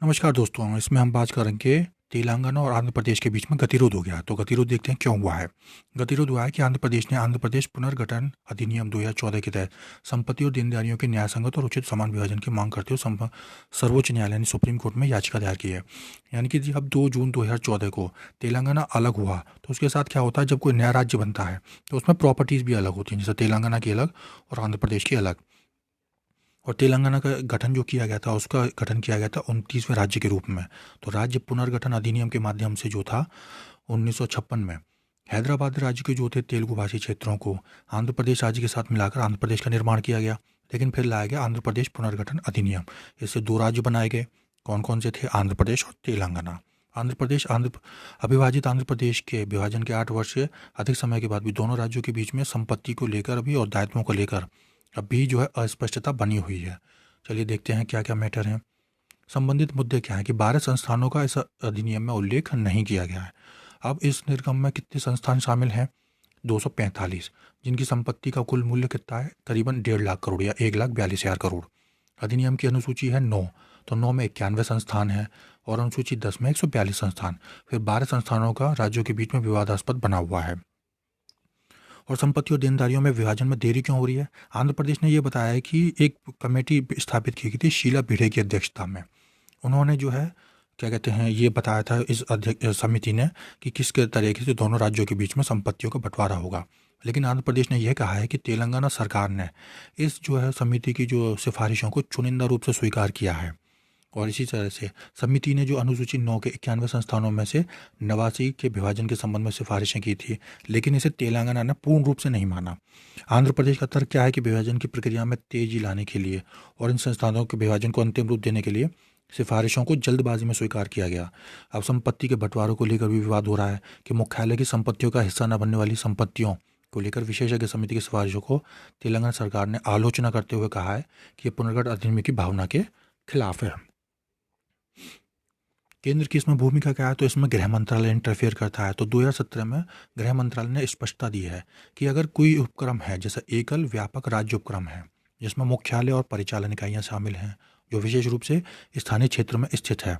नमस्कार दोस्तों, इसमें हम बात करेंगे तेलंगाना और आंध्र प्रदेश के बीच में गतिरोध हो गया। तो गतिरोध देखते हैं क्यों हुआ है। गतिरोध हुआ है कि आंध्र प्रदेश पुनर्गठन अधिनियम 2014 के तहत संपत्ति और देनदारियों के न्यायसंगत और उचित समान विभाजन की मांग करते हुए सर्वोच्च न्यायालय ने सुप्रीम कोर्ट में याचिका दायर की है। यानी कि अब 2 जून 2014 को तेलंगाना अलग हुआ तो उसके साथ क्या होता है, जब कोई नया राज्य बनता है तो उसमें प्रॉपर्टीज़ भी अलग होती हैं, जैसे तेलंगाना की अलग और आंध्र प्रदेश की अलग। और तेलंगाना का गठन जो किया गया था, उसका गठन किया गया था 29वें राज्य के रूप में। तो राज्य पुनर्गठन अधिनियम के माध्यम से जो था 1956 में हैदराबाद राज्य के जो थे तेलुगु भाषी क्षेत्रों को आंध्र प्रदेश राज्य के साथ मिलाकर आंध्र प्रदेश का निर्माण किया गया। लेकिन फिर लाया गया आंध्र प्रदेश पुनर्गठन अधिनियम। इससे 2 राज्य बनाए गए। कौन कौन से थे? आंध्र प्रदेश और तेलंगाना। आंध्र प्रदेश अविभाजित आंध्र प्रदेश के विभाजन के 8 वर्ष से अधिक समय के बाद भी दोनों राज्यों के बीच में संपत्ति को लेकर भी और दायित्वों को लेकर अभी जो है अस्पष्टता बनी हुई है। चलिए देखते हैं क्या क्या मैटर हैं। संबंधित मुद्दे क्या हैं कि 12 संस्थानों का इस अधिनियम में उल्लेख नहीं किया गया है। अब इस निर्गम में कितने संस्थान शामिल हैं? 245, जिनकी संपत्ति का कुल मूल्य कितना है? करीबन 1.5 लाख करोड़ या 1,42,000 करोड़। अधिनियम की अनुसूची है 9, तो 9 में 91 संस्थान है और अनुसूची 10 में 142 संस्थान। फिर 12 संस्थानों का राज्यों के बीच में विवादास्पद बना हुआ है। और संपत्ति और देनदारियों में विभाजन में देरी क्यों हो रही है? आंध्र प्रदेश ने ये बताया है कि एक कमेटी स्थापित की गई थी शीला भिड़े की अध्यक्षता में। उन्होंने जो है क्या कहते हैं ये बताया था इस समिति ने कि किस तरीके से दोनों राज्यों के बीच में संपत्तियों का बंटवारा होगा। लेकिन आंध्र प्रदेश ने यह कहा है कि तेलंगाना सरकार ने इस जो है समिति की जो सिफारिशों को चुनिंदा रूप से स्वीकार किया है। और इसी तरह से समिति ने जो अनुसूची 9 के 91 संस्थानों में से 89 के विभाजन के संबंध में सिफारिशें की थी, लेकिन इसे तेलंगाना ने पूर्ण रूप से नहीं माना। आंध्र प्रदेश का तर्क क्या है कि विभाजन की प्रक्रिया में तेजी लाने के लिए और इन संस्थानों के विभाजन को अंतिम रूप देने के लिए सिफारिशों को जल्दबाजी में स्वीकार किया गया। अब संपत्ति के बंटवारों को लेकर भी विवाद हो रहा है कि मुख्यालय की संपत्तियों का हिस्सा न बनने वाली संपत्तियों को लेकर विशेषज्ञ समिति की सिफारिशों को तेलंगाना सरकार ने आलोचना करते हुए कहा है कि ये पुनर्गठन अधिनियम की भावना के खिलाफ है। केंद्र की इसमें भूमिका क्या है? तो इसमें गृह मंत्रालय इंटरफेयर करता है। तो 2017 में गृह मंत्रालय ने स्पष्टता दी है कि अगर कोई उपक्रम है, जैसे एकल व्यापक राज्य उपक्रम है जिसमें मुख्यालय और परिचालन इकाइयाँ शामिल हैं जो विशेष रूप से स्थानीय क्षेत्र में स्थित है,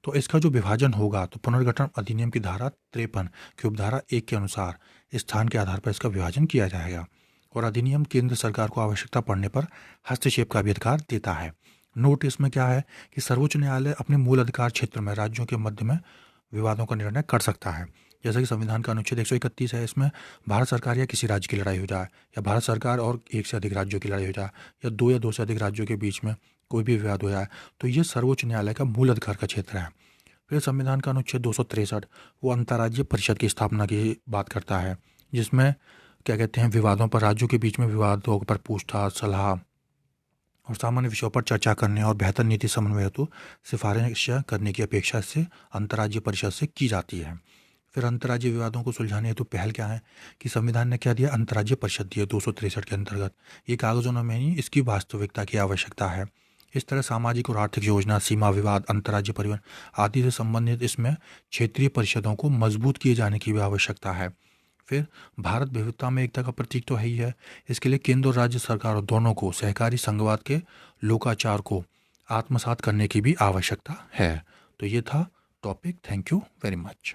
तो इसका जो विभाजन होगा तो पुनर्गठन अधिनियम की धारा 53 की उपधारा 1 के अनुसार स्थान के आधार पर इसका विभाजन किया जाएगा। और अधिनियम केंद्र सरकार को आवश्यकता पड़ने पर हस्तक्षेप का भी अधिकार देता है। नोटिस में क्या है कि सर्वोच्च न्यायालय अपने मूल अधिकार क्षेत्र में राज्यों के मध्य में विवादों का निर्णय कर सकता है। जैसा कि संविधान का अनुच्छेद 131 है, इसमें भारत सरकार या किसी राज्य की लड़ाई हो जाए, या भारत सरकार और एक से अधिक राज्यों की लड़ाई हो जाए, या दो से अधिक राज्यों के बीच में कोई भी विवाद हो जाए, तो ये सर्वोच्च न्यायालय का मूल अधिकार का क्षेत्र है। फिर संविधान का अनुच्छेद 263 वो अंतर्राज्यीय परिषद की स्थापना की बात करता है, जिसमें क्या कहते हैं विवादों पर राज्यों के बीच में विवादों पर पूछताछ, सलाह और सामान्य विषयों पर चर्चा करने और बेहतर नीति समन्वय हेतु सिफारिश करने की अपेक्षा इससे अंतर्राज्यीय परिषद से की जाती है। फिर अंतर्राज्यीय विवादों को सुलझाने हेतु पहल क्या है कि संविधान ने क्या दिया? अंतर्राज्यीय परिषद दिया 263 के अंतर्गत। ये कागजों में नहीं, इसकी वास्तविकता की आवश्यकता है। इस तरह सामाजिक और आर्थिक योजना, सीमा विवाद, अंतर्राज्यीय परिवहन आदि से संबंधित इसमें क्षेत्रीय परिषदों को मजबूत किए जाने की भी आवश्यकता है। फिर भारत विविधता में एकता का प्रतीक तो है ही है। इसके लिए केंद्र और राज्य सरकारों दोनों को सहकारी संघवाद के लोकाचार को आत्मसात करने की भी आवश्यकता है। तो ये था topic. Thank you very much.